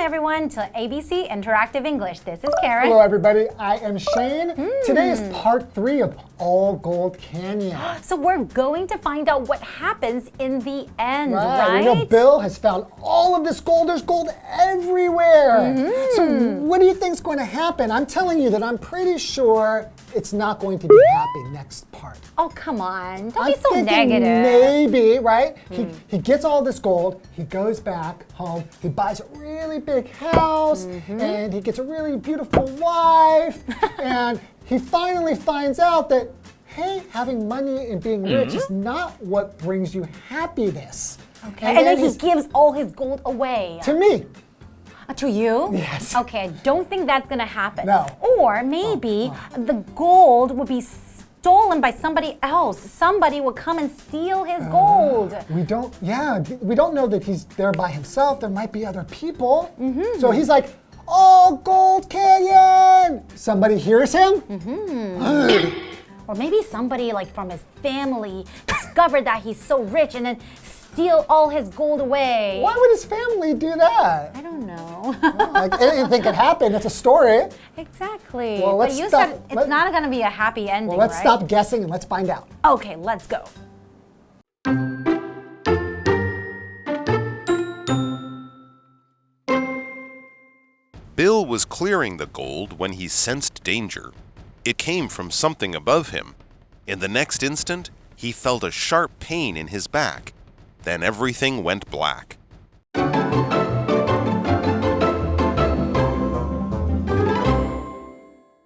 everyone, to ABC Interactive English. This is Karen. Hello, everybody. I am Shane. Today is part 3 of All Gold Canyon. So we're going to find out what happens in the end, right? We know Bill has found all of this gold. There's gold everywhere. So what do you think is going to happen? I'm telling you that I'm pretty sure it's not going to be happy next part. Oh, come on. Don't I'm be so thinking negative. Maybe, right? He gets all this gold. He goes back home. He buys a really big house. And he gets a really beautiful wife. And he finally finds out that, hey, having money and being rich is not what brings you happiness. Okay. And then he gives all his gold away. To me. To you? Yes. Okay, I don't think that's going to happen. No. Or maybe the gold would be stolen by somebody else. Somebody will come and steal his gold. We don't know that he's there by himself. There might be other people. So he's like, oh, Gold Canyon! Somebody hears him. Or maybe somebody like from his family discovered that he's so rich and then steal all his gold away. Why would his family do that? I don't know. Like anything could happen. It's a story. Exactly. Well, but you said it's not going to be a happy ending, Well, let's right? stop guessing and let's find out. Okay, let's go. Bill was clearing the gold when he sensed danger. It came from something above him. In the next instant, he felt a sharp pain in his back. Then everything went black.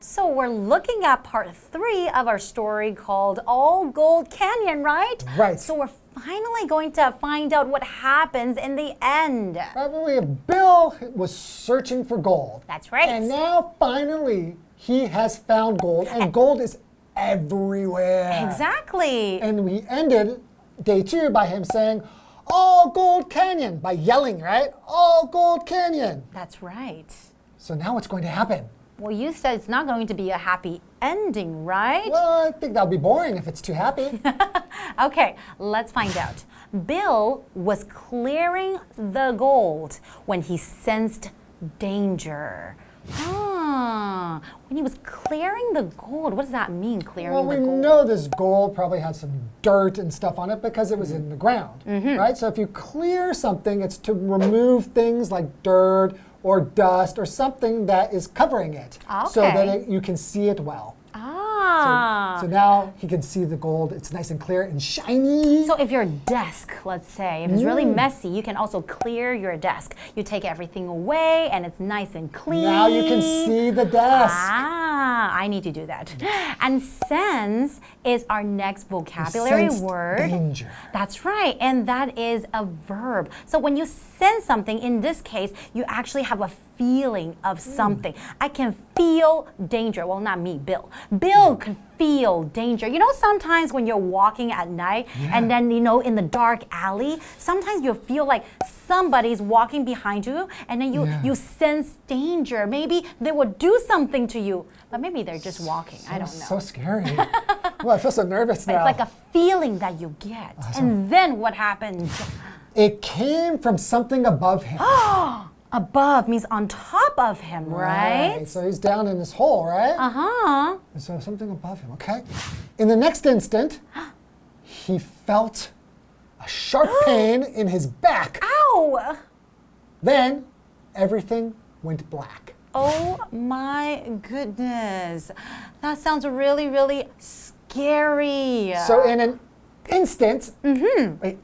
So we're looking at part 3 of our story called All Gold Canyon, right? Right. So we're finally going to find out what happens in the end. Probably Bill was searching for gold. That's right. And now finally he has found gold, and gold is everywhere. Exactly. And we ended day 2 by him saying, All Gold Canyon, by yelling, right? All Gold Canyon. That's right. So now what's going to happen? Well, you said it's not going to be a happy ending, right? Well, I think that'll be boring if it's too happy. Okay, let's find out. Bill was clearing the gold when he sensed danger. When he was clearing the gold, what does that mean, clearing the gold? Well, we know this gold probably had some dirt and stuff on it because it was in the ground, right? So if you clear something, it's to remove things like dirt or dust or something that is covering it so that you can see it well. So now he can see the gold. It's nice and clear and shiny. So if your desk, let's say, if it's really messy, you can also clear your desk. You take everything away and it's nice and clean. Now you can see the desk. I need to do that. And sense is our next vocabulary word. Danger. That's right, and that is a verb. So when you sense something, in this case, you actually have a feeling of something. I can feel danger. Well, not me, Bill. Bill could feel danger. You know, sometimes when you're walking at night and then, you know, in the dark alley, sometimes you feel like somebody's walking behind you and then you sense danger. Maybe they will do something to you, but maybe they're just walking. I don't know. So scary. Well, I feel so nervous now. It's like a feeling that you get. And then what happens? It came from something above him. Above means on top of him, right? So he's down in this hole, right? So something above him, okay? In the next instant, he felt a sharp pain in his back. Ow! Then everything went black. Oh my goodness. That sounds really, really scary. So in an instant, wait.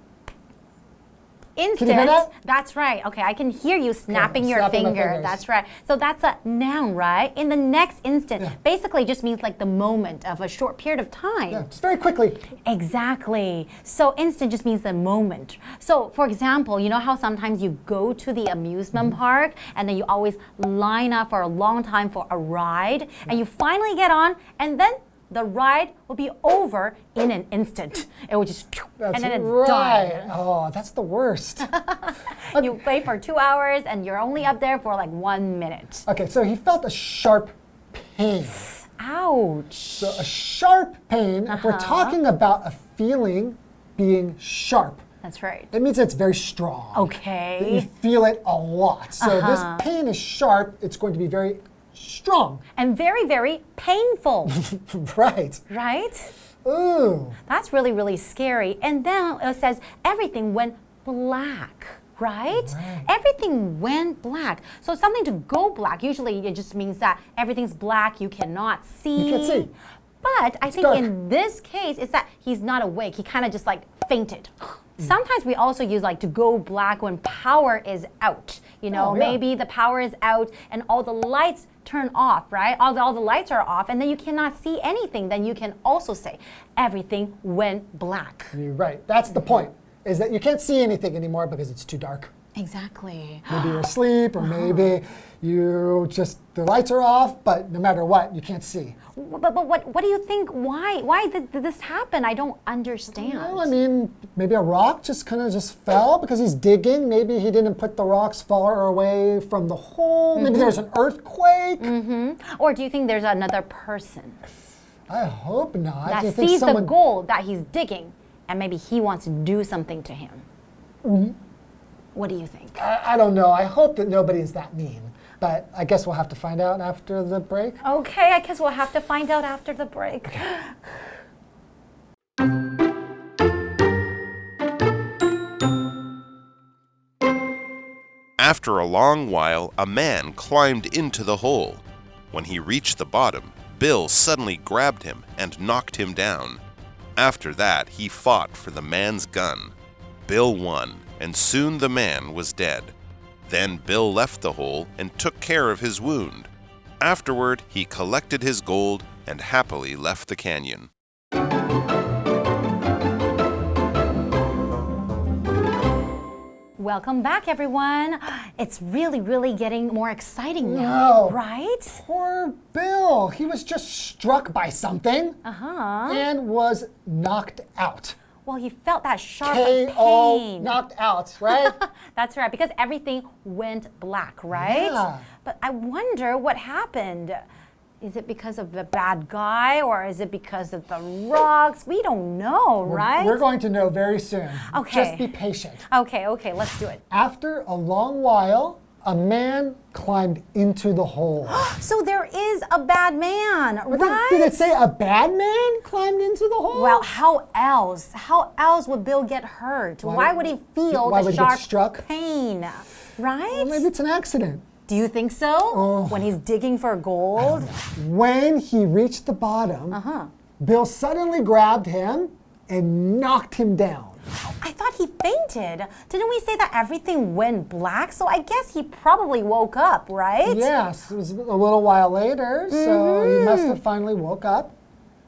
Instant. Can you hear that? That's right. Okay, I can hear you snapping your snapping my finger. fingers. That's right. So that's a noun, right? In the next instant, basically just means like the moment of a short period of time. Yeah, just very quickly. Exactly. So instant just means the moment. So for example, you know how sometimes you go to the amusement park and then you always line up for a long time for a ride and you finally get on and then the ride will be over in an instant. It will just, and then it's done. Oh, that's the worst. You wait for 2 hours and you're only up there for like 1 minute. Okay, so he felt a sharp pain. Ouch. So a sharp pain, if we're talking about a feeling being sharp, That's right. It means it's very strong. Okay. That you feel it a lot. So this pain is sharp. It's going to be very strong. And very, very painful. Right. Right? Ooh. That's really, really scary. And then it says everything went black. Right? Everything went black. So something to go black, usually it just means that everything's black, you cannot see. You can't see. But I think dark. in this case, it's that he's not awake. He kind of just like fainted. Sometimes we also use like to go black when power is out. You know, maybe the power is out and all the lights turn off, right? All the lights are off and then you cannot see anything. Then you can also say everything went black. You're right. That's the point, is that you can't see anything anymore because it's too dark. Exactly. Maybe you're asleep or maybe the lights are off, but no matter what, you can't see. But what do you think? Why did this happen? I don't understand. Well, I mean, maybe a rock just kind of fell because he's digging. Maybe he didn't put the rocks far away from the hole. Maybe there's an earthquake. Or do you think there's another person I hope not. that Do you think sees the someone... gold that he's digging and maybe he wants to do something to him? What do you think? I don't know. I hope that nobody is that mean. But I guess we'll have to find out after the break. Okay, I guess we'll have to find out after the break. After a long while, a man climbed into the hole. When he reached the bottom, Bill suddenly grabbed him and knocked him down. After that, he fought for the man's gun. Bill won, and soon the man was dead. Then Bill left the hole and took care of his wound. Afterward, he collected his gold and happily left the canyon. Welcome back, everyone. It's really, really getting more exciting now, right? Poor Bill. He was just struck by something and was knocked out. Well, he felt that sharp K.O. pain. knocked out, right? That's right, because everything went black, right? Yeah. But I wonder what happened. Is it because of the bad guy or is it because of the rocks? We don't know, right? We're going to know very soon. Okay. Just be patient. Okay, let's do it. After a long while, a man climbed into the hole. So there is a bad man, right? Did it say a bad man climbed into the hole? Well, how else? How else would Bill get hurt? Why would he feel why the would he get sharp struck? pain? Right? Well, maybe it's an accident. Do you think so? When he's digging for gold? When he reached the bottom, Bill suddenly grabbed him and knocked him down. I thought he fainted. Didn't we say that everything went black? So I guess he probably woke up, right? Yes, it was a little while later, so he must have finally woke up,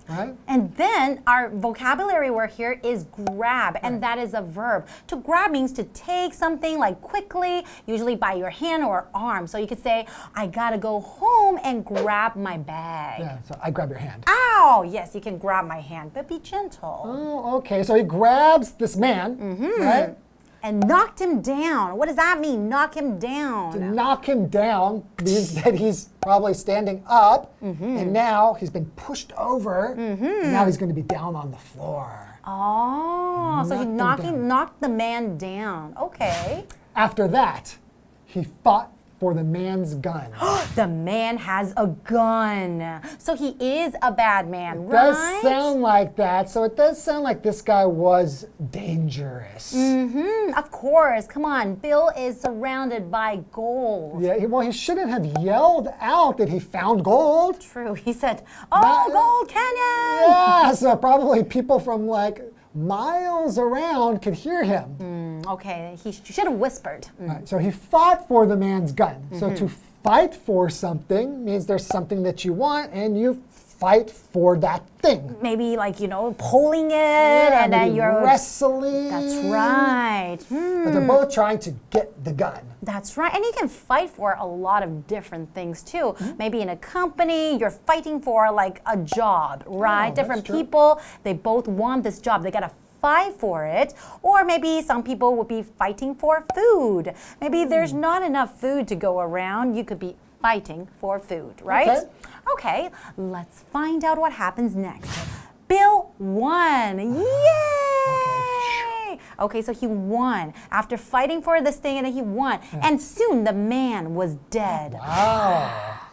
right? And then our vocabulary word here is grab, and that is a verb. To grab means to take something like quickly, usually by your hand or arm. So you could say, I gotta go home and grab my bag. Yeah, so I grab your hand. Ow! Yes, you can grab my hand, but be gentle. Oh, okay, so he grabs this man, right? And knocked him down. What does that mean, knock him down? To knock him down means that he's probably standing up, and now he's been pushed over, and now he's going to be down on the floor. Oh, so he knocked the man down. Okay. After that, he fought for the man's gun. The man has a gun. So he is a bad man, It right? does sound like that. So it does sound like this guy was dangerous. Of course. Come on. Bill is surrounded by gold. Yeah, well, he shouldn't have yelled out that he found gold. True. He said, oh, Gold Canyon! Yeah, so probably people from like miles around could hear him. Okay, he should have whispered. Right, so he fought for the man's gun. So to fight for something means there's something that you want and you fight for that thing. Maybe like, pulling it and then you're wrestling. That's right. But they're both trying to get the gun. That's right. And you can fight for a lot of different things too. Maybe in a company, you're fighting for like a job, right? Different people, they both want this job. They got to fight for it. Or maybe some people would be fighting for food. Maybe there's not enough food to go around. You could be fighting for food, right? Okay, let's find out what happens next. Bill won. Yay! Okay, so he won. After fighting for this thing, and then he won. And soon the man was dead. Wow.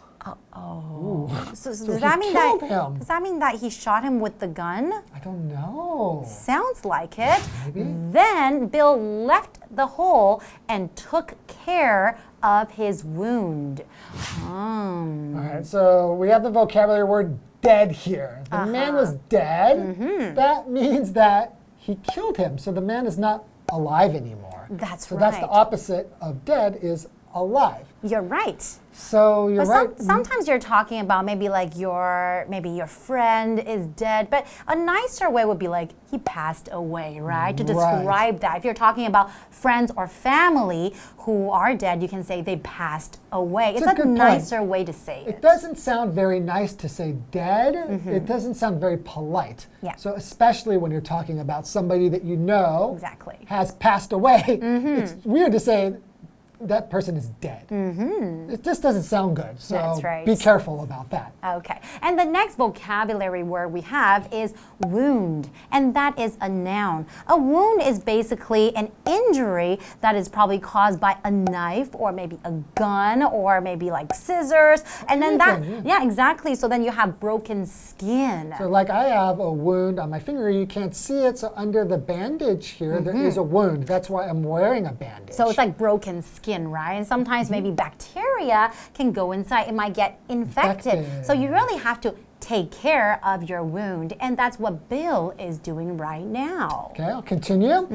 So does he that mean killed that him. does that mean that he shot him with the gun? I don't know. Sounds like it. Maybe. Then Bill left the hole and took care of his wound. All right, so we have the vocabulary word dead here. The man was dead. That means that he killed him. So the man is not alive anymore. That's so right. That's the opposite of dead is alive. You're right. So you're right. Sometimes you're talking about maybe your friend is dead, but a nicer way would be like he passed away, right? To describe that. If you're talking about friends or family who are dead, you can say they passed away. It's a nicer way to say it. It doesn't sound very nice to say dead. It doesn't sound very polite. Yeah. So especially when you're talking about somebody that you know Exactly. has passed away, it's weird to say that person is dead. It just doesn't sound good. So That's right. be careful about that. Okay, and the next vocabulary word we have is wound, and that is a noun. A wound is basically an injury that is probably caused by a knife or maybe a gun or maybe like scissors, and then yeah, exactly. So then you have broken skin. So like I have a wound on my finger, you can't see it, so under the bandage here there is a wound. That's why I'm wearing a bandage. So it's like broken skin, right? And sometimes maybe bacteria can go inside. It might get infected. So you really have to take care of your wound. And that's what Bill is doing right now. Okay, I'll continue.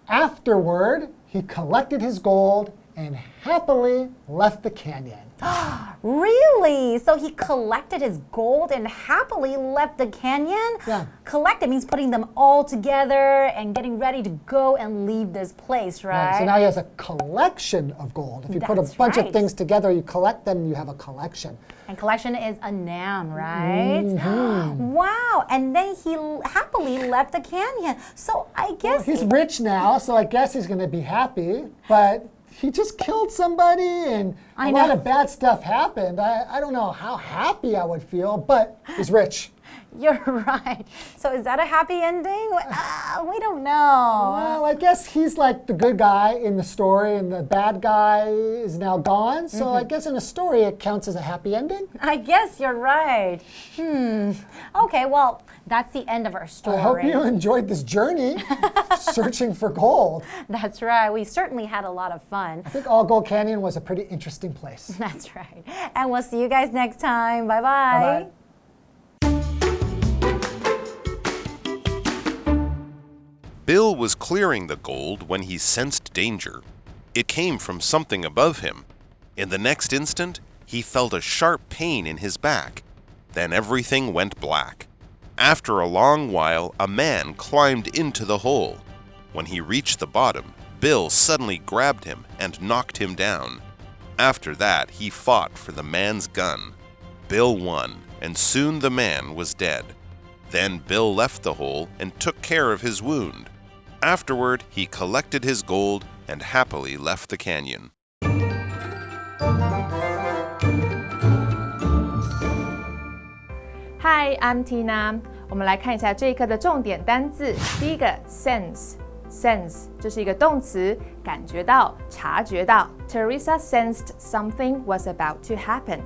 Afterward, he collected his gold and happily left the canyon. Really? So he collected his gold and happily left the canyon? Yeah. Collected means putting them all together and getting ready to go and leave this place, right? So now he has a collection of gold. If you put a bunch of things together, you collect them, you have a collection. And collection is a noun, right? Wow. And then he happily left the canyon. So I guess He's rich now, so I guess he's going to be happy, but he just killed somebody and a lot of bad stuff happened. I don't know how happy I would feel, but he's rich. You're right. So is that a happy ending? We don't know. Well, I guess he's like the good guy in the story and the bad guy is now gone. So I guess in a story it counts as a happy ending. I guess you're right. Okay, well, that's the end of our story. I hope you enjoyed this journey searching for gold. That's right. We certainly had a lot of fun. I think All Gold Canyon was a pretty interesting place. That's right. And we'll see you guys next time. Bye-bye. Bye-bye. Bill was clearing the gold when he sensed danger. It came from something above him. In the next instant, he felt a sharp pain in his back. Then everything went black. After a long while, a man climbed into the hole. When he reached the bottom, Bill suddenly grabbed him and knocked him down. After that, he fought for the man's gun. Bill won, and soon the man was dead. Then Bill left the hole and took care of his wound. Afterward, he collected his gold and happily left the canyon. Hi, I'm Tina. 我们来看一下这一课的重点单字。第一个 sense，sense 这是一个动词，感觉到、察觉到。Teresa sensed something was about to happen.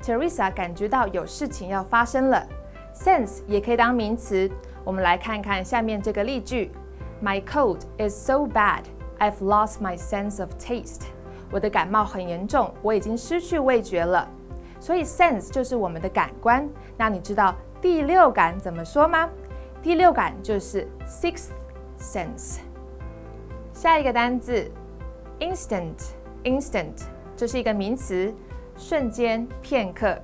Teresa 感觉到有事情要发生了。Sense 也可以当名词。我们来看看下面这个例句。My cold is so bad, I've lost my sense of taste. 我的感冒很严重，我已经失去味觉了。所以 sense 就是我们的感官。那你知道第六感怎么说吗？第六感就是 sixth sense。下一个单字 instant，instant 这是一个名词，瞬间、片刻。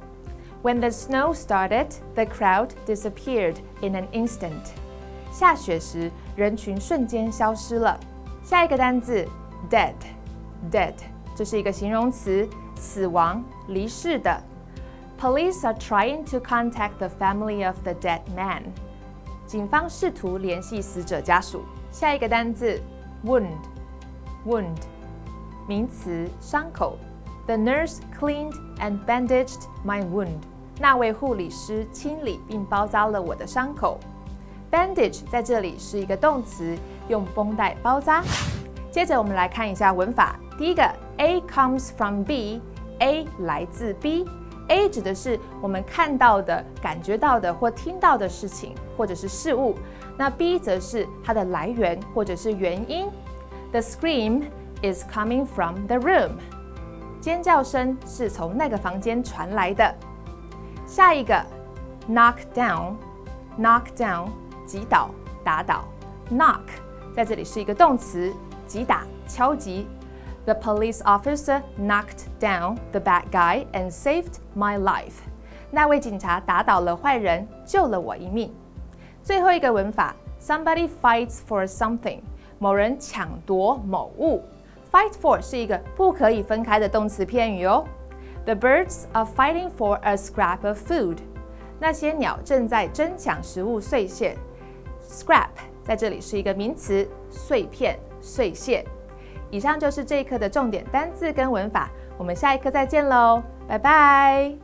When the snow started, the crowd disappeared in an instant. 下雪时，人群瞬间消失了。下一个单字 dead，dead 这是一个形容词，死亡、离世的。Police are trying to contact the family of the dead man. 警方试图联系死者家属。下一个单字 wound，wound 名词，伤口。The nurse cleaned and bandaged my wound. 那位护理师清理并包扎了我的伤口。bandage 在这里是一个动词，用绷带包扎。接着我们来看一下文法。第一个 A comes from B，A 来自 B。A 指的是我们看到的、感觉到的或听到的事情或者是事物，那 B 则是它的来源或者是原因。The scream is coming from the room， 尖叫声是从那个房间传来的。下一个 knock down，knock down 击倒、打倒。knock 在这里是一个动词，击打、敲击。The police officer knocked down the bad guy and saved my life. 那位警察打倒了坏人，救了我一命。最后一个文法 ，somebody fights for something， 某人抢夺某物。Fight for 是一个不可以分开的动词片语哦。The birds are fighting for a scrap of food. 那些鸟正在争抢食物碎屑。Scrap 在这里是一个名词，碎片、碎屑。以上就是这一课的重点单字跟文法，我们下一课再见喽，拜拜。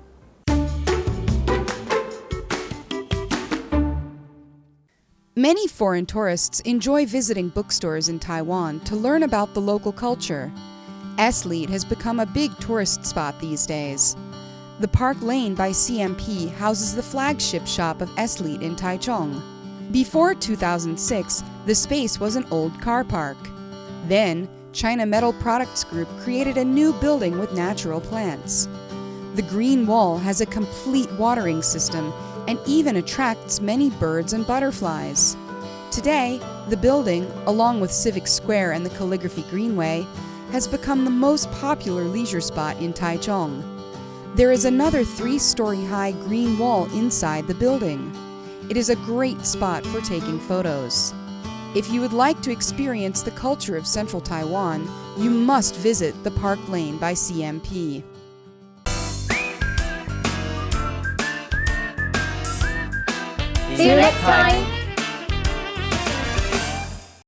Many foreign tourists enjoy visiting bookstores in Taiwan to learn about the local culture. Eslite has become a big tourist spot these days. The Park Lane by CMP houses the flagship shop of Eslite in Taichung. Before 2006, the space was an old car park. Then, China Metal Products Group created a new building with natural plants. The green wall has a complete watering system and even attracts many birds and butterflies. Today, the building, along with Civic Square and the Calligraphy Greenway, has become the most popular leisure spot in Taichung. There is another 3-story-high green wall inside the building. It is a great spot for taking photos. If you would like to experience the culture of Central Taiwan, you must visit the Park Lane by CMP. See you next time!